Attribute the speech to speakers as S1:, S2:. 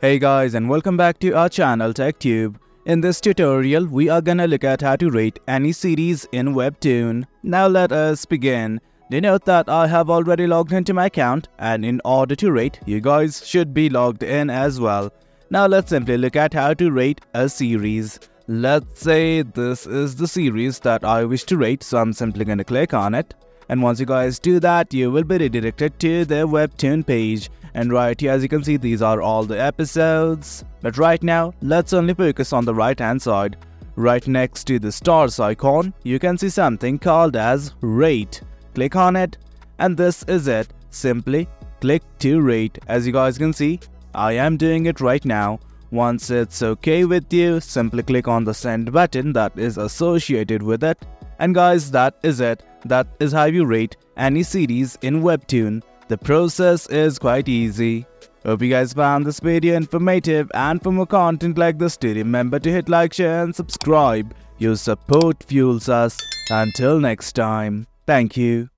S1: Hey guys, and welcome back to our channel TechTube. In this tutorial, we are gonna look at how to rate any series in Webtoon. Now let us begin. Do note that I have already logged into my account, and in order to rate, you guys should be logged in as well. Now let's simply look at how to rate a series. Let's say this is the series that I wish to rate, so I'm simply gonna click on it. And once you guys do that, you will be redirected to the Webtoon page. And right here, as you can see, these are all the episodes. But right now, let's only focus on the right hand side. Right next to the stars icon, you can see something called as rate. Click on it, and this is it. Simply click to rate. As you guys can see, I am doing it right now. Once it's okay with you, simply click on the send button that is associated with it. And guys, that is it. That is how you rate any series in Webtoon. The process is quite easy. Hope you guys found this video informative, and for more content like this, do remember to hit like, share and subscribe. Your support fuels us. Until next time, thank you.